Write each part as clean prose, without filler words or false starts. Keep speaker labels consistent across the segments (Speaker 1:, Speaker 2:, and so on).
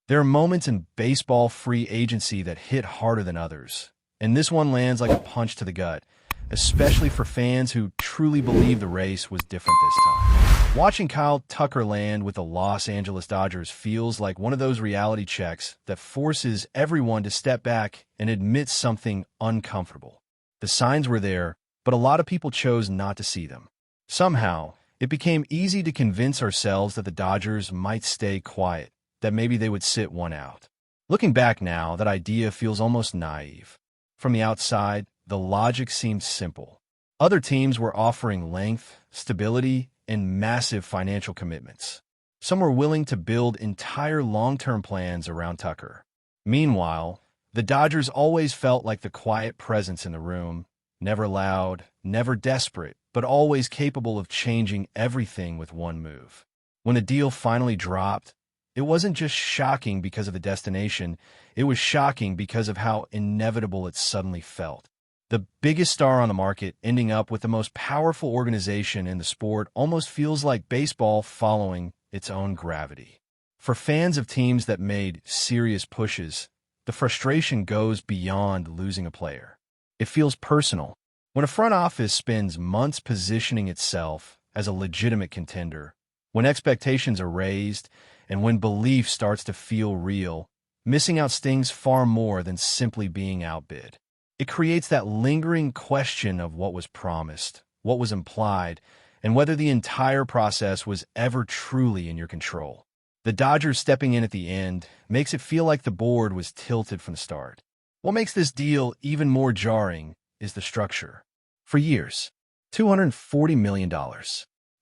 Speaker 1: There are moments in baseball free agency that hit harder than others, and this one lands like a punch to the gut, especially for fans who truly believe the race was different this time. Watching Kyle Tucker land with the Los Angeles Dodgers feels like one of those reality checks that forces everyone to step back and admit something uncomfortable. The signs were there, but a lot of people chose not to see them. Somehow, it became easy to convince ourselves that the Dodgers might stay quiet, that maybe they would sit one out. Looking back now, that idea feels almost naive. From the outside, the logic seemed simple. Other teams were offering length, stability, and massive financial commitments. Some were willing to build entire long-term plans around Tucker. Meanwhile, the Dodgers always felt like the quiet presence in the room, never loud, never desperate, but always capable of changing everything with one move. When the deal finally dropped, it wasn't just shocking because of the destination, it was shocking because of how inevitable it suddenly felt. The biggest star on the market ending up with the most powerful organization in the sport almost feels like baseball following its own gravity. For fans of teams that made serious pushes, the frustration goes beyond losing a player. It feels personal. When a front office spends months positioning itself as a legitimate contender, when expectations are raised, and when belief starts to feel real, missing out stings far more than simply being outbid. It creates that lingering question of what was promised, what was implied, and whether the entire process was ever truly in your control. The Dodgers stepping in at the end makes it feel like the board was tilted from the start. What makes this deal even more jarring is the structure. For years, $240 million,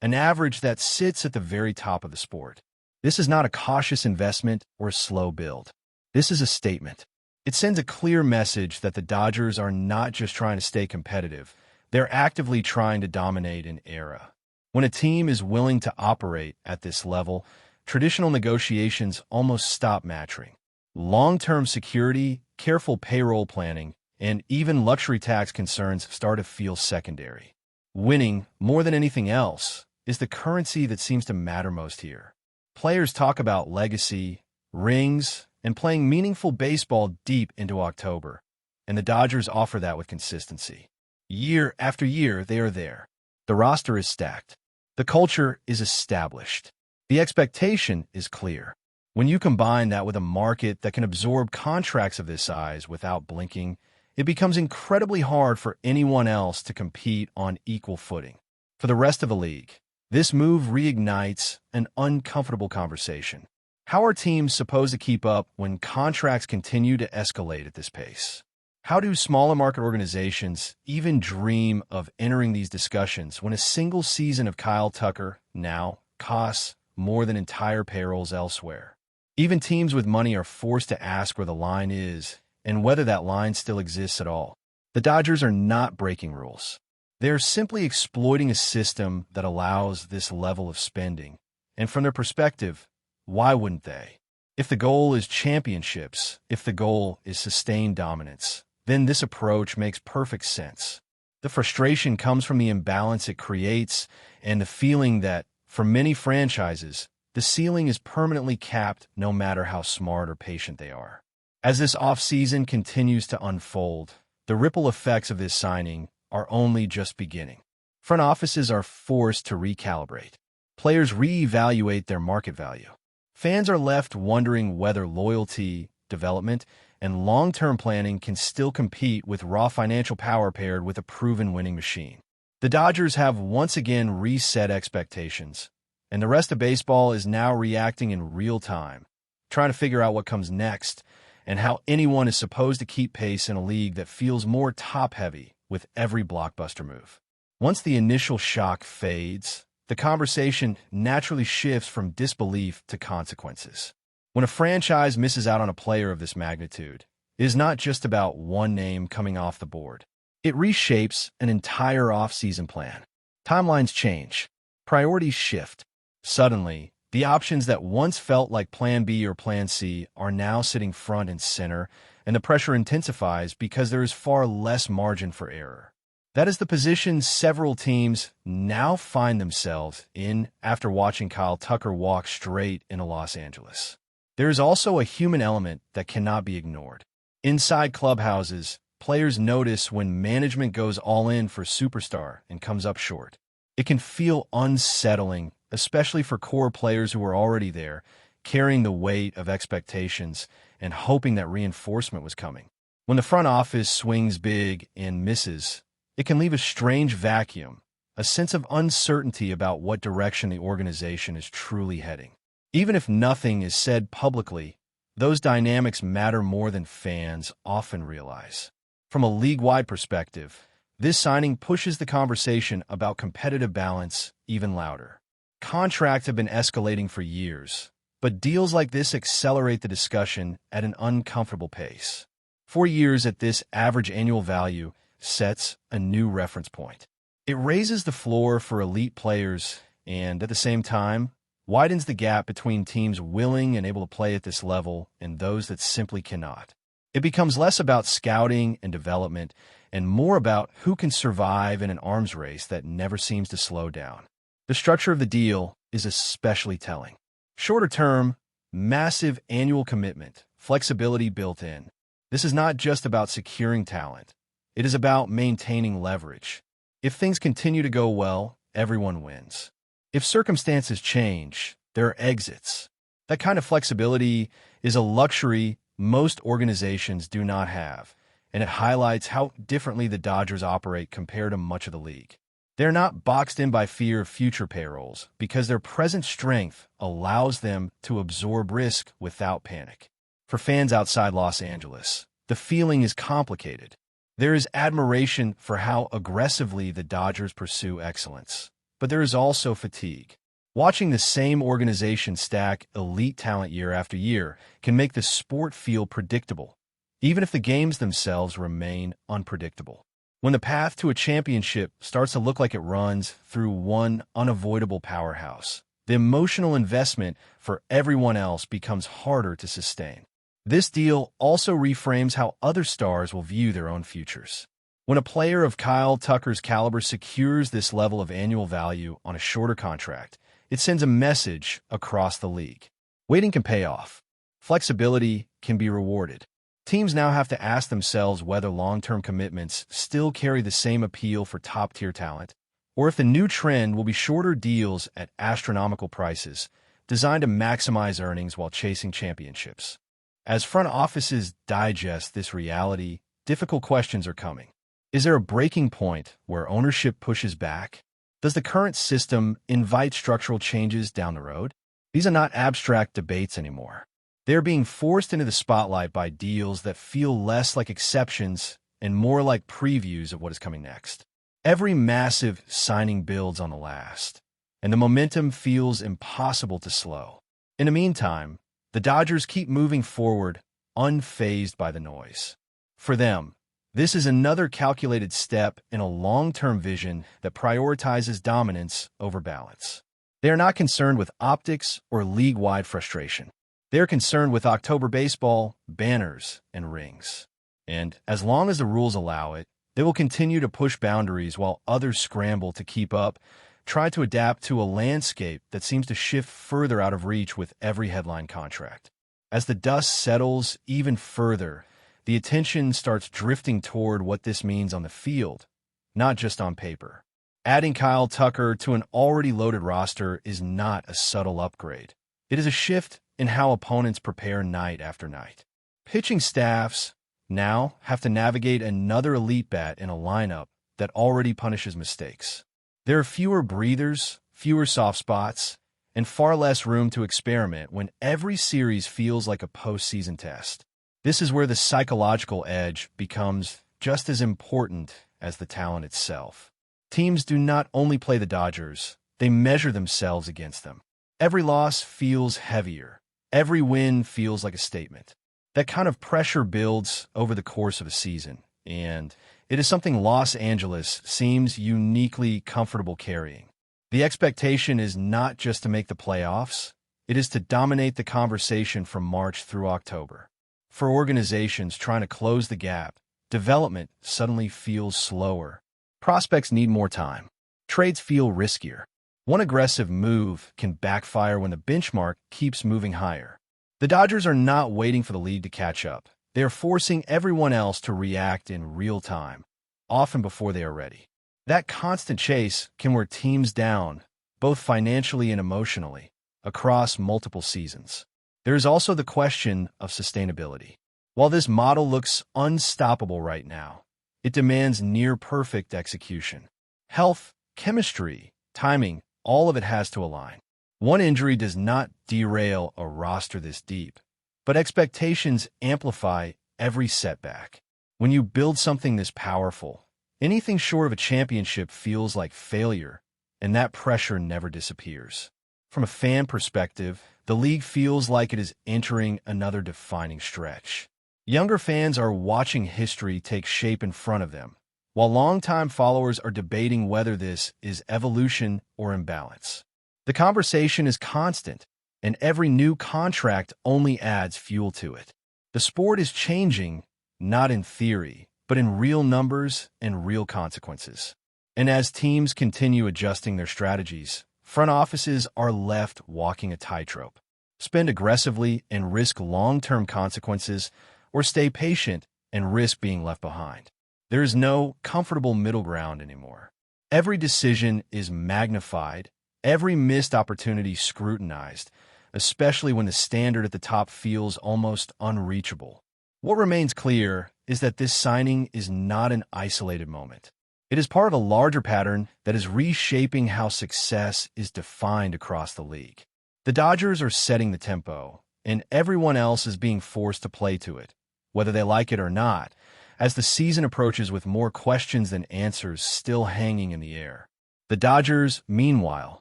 Speaker 1: an average that sits at the very top of the sport. This is not a cautious investment or a slow build. This is a statement. It sends a clear message that the Dodgers are not just trying to stay competitive, they're actively trying to dominate an era. When a team is willing to operate at this level, traditional negotiations almost stop mattering. Long-term security, careful payroll planning, and even luxury tax concerns start to feel secondary. Winning, more than anything else, is the currency that seems to matter most here. Players talk about legacy, rings, and playing meaningful baseball deep into October, and the Dodgers offer that with consistency. Year after year, they are there. The roster is stacked. The culture is established. The expectation is clear. When you combine that with a market that can absorb contracts of this size without blinking, it becomes incredibly hard for anyone else to compete on equal footing. For the rest of the league, this move reignites an uncomfortable conversation. How are teams supposed to keep up when contracts continue to escalate at this pace? How do smaller market organizations even dream of entering these discussions when a single season of Kyle Tucker now costs more than entire payrolls elsewhere? Even teams with money are forced to ask where the line is and whether that line still exists at all. The Dodgers are not breaking rules. They're simply exploiting a system that allows this level of spending. And from their perspective, why wouldn't they? If the goal is championships, if the goal is sustained dominance, then this approach makes perfect sense. The frustration comes from the imbalance it creates and the feeling that, for many franchises, the ceiling is permanently capped no matter how smart or patient they are. As this offseason continues to unfold, the ripple effects of this signing are only just beginning. Front offices are forced to recalibrate. Players reevaluate their market value. Fans are left wondering whether loyalty, development, and long-term planning can still compete with raw financial power paired with a proven winning machine. The Dodgers have once again reset expectations, and the rest of baseball is now reacting in real time, trying to figure out what comes next and how anyone is supposed to keep pace in a league that feels more top-heavy with every blockbuster move. Once the initial shock fades, the conversation naturally shifts from disbelief to consequences. When a franchise misses out on a player of this magnitude, it is not just about one name coming off the board. It reshapes an entire off-season plan. Timelines change. Priorities shift. Suddenly, the options that once felt like Plan B or Plan C are now sitting front and center, and the pressure intensifies because there is far less margin for error. That is the position several teams now find themselves in after watching Kyle Tucker walk straight into Los Angeles. There is also a human element that cannot be ignored. Inside clubhouses, players notice when management goes all in for superstar and comes up short. It can feel unsettling, especially for core players who are already there, carrying the weight of expectations and hoping that reinforcement was coming. When the front office swings big and misses, it can leave a strange vacuum, a sense of uncertainty about what direction the organization is truly heading. Even if nothing is said publicly, those dynamics matter more than fans often realize. From a league-wide perspective, this signing pushes the conversation about competitive balance even louder. Contracts have been escalating for years, but deals like this accelerate the discussion at an uncomfortable pace. 4 years at this average annual value sets a new reference point. It raises the floor for elite players and, at the same time, widens the gap between teams willing and able to play at this level and those that simply cannot. It becomes less about scouting and development and more about who can survive in an arms race that never seems to slow down. The structure of the deal is especially telling. Shorter term, massive annual commitment, flexibility built in. This is not just about securing talent. It is about maintaining leverage. If things continue to go well, everyone wins. If circumstances change, there are exits. That kind of flexibility is a luxury most organizations do not have, and it highlights how differently the Dodgers operate compared to much of the league. They're not boxed in by fear of future payrolls because their present strength allows them to absorb risk without panic. For fans outside Los Angeles, the feeling is complicated. There is admiration for how aggressively the Dodgers pursue excellence, but there is also fatigue. Watching the same organization stack elite talent year after year can make the sport feel predictable, even if the games themselves remain unpredictable. When the path to a championship starts to look like it runs through one unavoidable powerhouse, the emotional investment for everyone else becomes harder to sustain. This deal also reframes how other stars will view their own futures. When a player of Kyle Tucker's caliber secures this level of annual value on a shorter contract, it sends a message across the league. Waiting can pay off. Flexibility can be rewarded. Teams now have to ask themselves whether long-term commitments still carry the same appeal for top-tier talent, or if the new trend will be shorter deals at astronomical prices, designed to maximize earnings while chasing championships. As front offices digest this reality, difficult questions are coming. Is there a breaking point where ownership pushes back? Does the current system invite structural changes down the road? These are not abstract debates anymore. They're being forced into the spotlight by deals that feel less like exceptions and more like previews of what is coming next. Every massive signing builds on the last, and the momentum feels impossible to slow. In the meantime, the Dodgers keep moving forward, unfazed by the noise. For them, this is another calculated step in a long-term vision that prioritizes dominance over balance. They are not concerned with optics or league-wide frustration. They are concerned with October baseball, banners, and rings. And as long as the rules allow it, they will continue to push boundaries while others scramble to keep up, try to adapt to a landscape that seems to shift further out of reach with every headline contract. As the dust settles even further, the attention starts drifting toward what this means on the field, not just on paper. Adding Kyle Tucker to an already loaded roster is not a subtle upgrade. It is a shift in how opponents prepare night after night. Pitching staffs now have to navigate another elite bat in a lineup that already punishes mistakes. There are fewer breathers, fewer soft spots, and far less room to experiment when every series feels like a postseason test. This is where the psychological edge becomes just as important as the talent itself. Teams do not only play the Dodgers, they measure themselves against them. Every loss feels heavier. Every win feels like a statement. That kind of pressure builds over the course of a season, and it is something Los Angeles seems uniquely comfortable carrying. The expectation is not just to make the playoffs, it is to dominate the conversation from March through October. For organizations trying to close the gap, development suddenly feels slower. Prospects need more time. Trades feel riskier. One aggressive move can backfire when the benchmark keeps moving higher. The Dodgers are not waiting for the league to catch up. They are forcing everyone else to react in real time, often before they are ready. That constant chase can wear teams down, both financially and emotionally, across multiple seasons. There is also the question of sustainability. While this model looks unstoppable right now, it demands near-perfect execution. Health, chemistry, timing, all of it has to align. One injury does not derail a roster this deep, but expectations amplify every setback. When you build something this powerful, anything short of a championship feels like failure, and that pressure never disappears. From a fan perspective, the league feels like it is entering another defining stretch. Younger fans are watching history take shape in front of them, while longtime followers are debating whether this is evolution or imbalance. The conversation is constant, and every new contract only adds fuel to it. The sport is changing, not in theory, but in real numbers and real consequences. And as teams continue adjusting their strategies, front offices are left walking a tightrope. Spend aggressively and risk long-term consequences, or stay patient and risk being left behind. There is no comfortable middle ground anymore. Every decision is magnified, every missed opportunity scrutinized, especially when the standard at the top feels almost unreachable. What remains clear is that this signing is not an isolated moment. It is part of a larger pattern that is reshaping how success is defined across the league. The Dodgers are setting the tempo, and everyone else is being forced to play to it, whether they like it or not, as the season approaches with more questions than answers still hanging in the air. The Dodgers, meanwhile,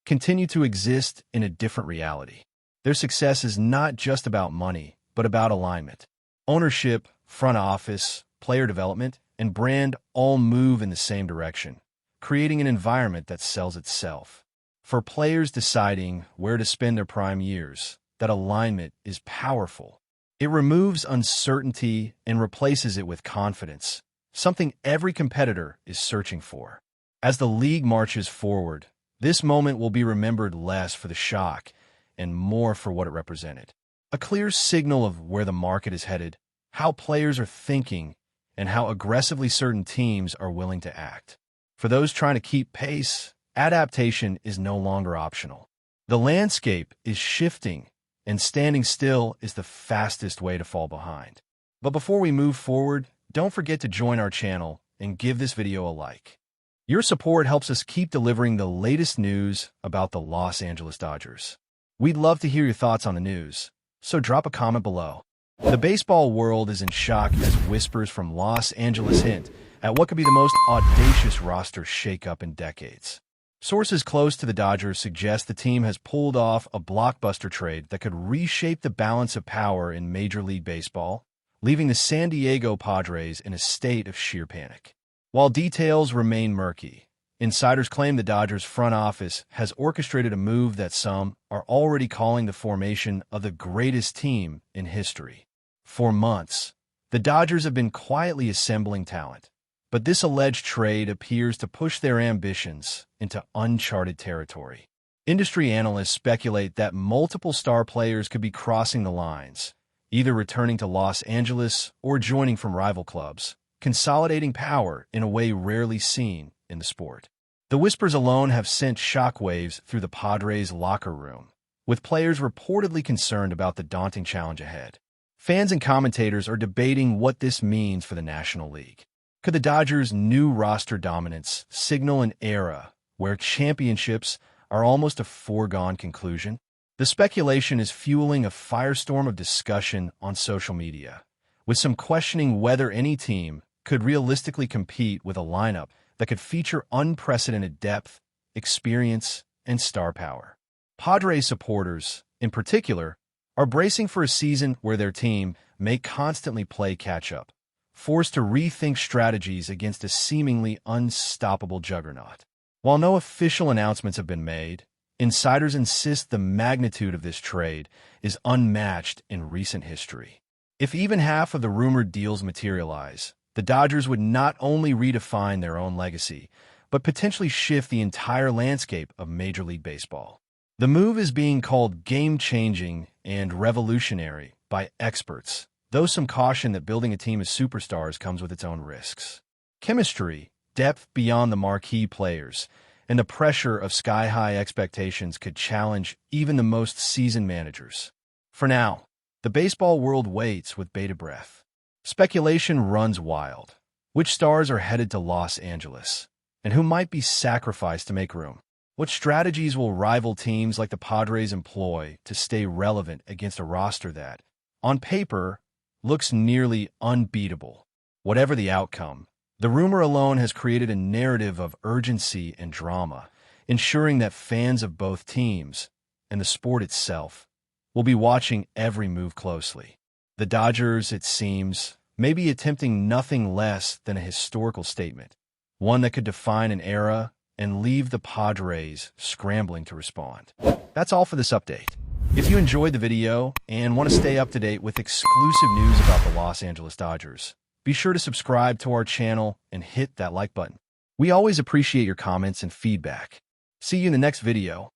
Speaker 1: continue to exist in a different reality. Their success is not just about money, but about alignment. Ownership, front office, player development, and brand all move in the same direction, creating an environment that sells itself. For players deciding where to spend their prime years, that alignment is powerful. It removes uncertainty and replaces it with confidence, something every competitor is searching for. As the league marches forward, this moment will be remembered less for the shock and more for what it represented. A clear signal of where the market is headed, how players are thinking, and how aggressively certain teams are willing to act. For those trying to keep pace, adaptation is no longer optional. The landscape is shifting, and standing still is the fastest way to fall behind. But before we move forward, don't forget to join our channel and give this video a like. Your support helps us keep delivering the latest news about the Los Angeles Dodgers. We'd love to hear your thoughts on the news, so drop a comment below. The baseball world is in shock as whispers from Los Angeles hint at what could be the most audacious roster shakeup in decades. Sources close to the Dodgers suggest the team has pulled off a blockbuster trade that could reshape the balance of power in Major League Baseball, leaving the San Diego Padres in a state of sheer panic. While details remain murky, insiders claim the Dodgers front office has orchestrated a move that some are already calling the formation of the greatest team in history. For months, the Dodgers have been quietly assembling talent, but this alleged trade appears to push their ambitions into uncharted territory. Industry analysts speculate that multiple star players could be crossing the lines, either returning to Los Angeles or joining from rival clubs, consolidating power in a way rarely seen in the sport. The whispers alone have sent shockwaves through the Padres' locker room, with players reportedly concerned about the daunting challenge ahead. Fans and commentators are debating what this means for the National League. Could the Dodgers' new roster dominance signal an era where championships are almost a foregone conclusion? The speculation is fueling a firestorm of discussion on social media, with some questioning whether any team could realistically compete with a lineup that could feature unprecedented depth, experience, and star power. Padres supporters, in particular, are bracing for a season where their team may constantly play catch-up, forced to rethink strategies against a seemingly unstoppable juggernaut. While no official announcements have been made, insiders insist the magnitude of this trade is unmatched in recent history. If even half of the rumored deals materialize, the Dodgers would not only redefine their own legacy, but potentially shift the entire landscape of Major League Baseball. The move is being called game-changing and revolutionary by experts, though some caution that building a team of superstars comes with its own risks. Chemistry, depth beyond the marquee players, and the pressure of sky-high expectations could challenge even the most seasoned managers. For now, the baseball world waits with bated breath. Speculation runs wild. Which stars are headed to Los Angeles? And who might be sacrificed to make room? What strategies will rival teams like the Padres employ to stay relevant against a roster that, on paper, looks nearly unbeatable? Whatever the outcome, the rumor alone has created a narrative of urgency and drama, ensuring that fans of both teams, and the sport itself, will be watching every move closely. The Dodgers, it seems, may be attempting nothing less than a historical statement, one that could define an era and leave the Padres scrambling to respond. That's all for this update. If you enjoyed the video and want to stay up to date with exclusive news about the Los Angeles Dodgers, be sure to subscribe to our channel and hit that like button. We always appreciate your comments and feedback. See you in the next video.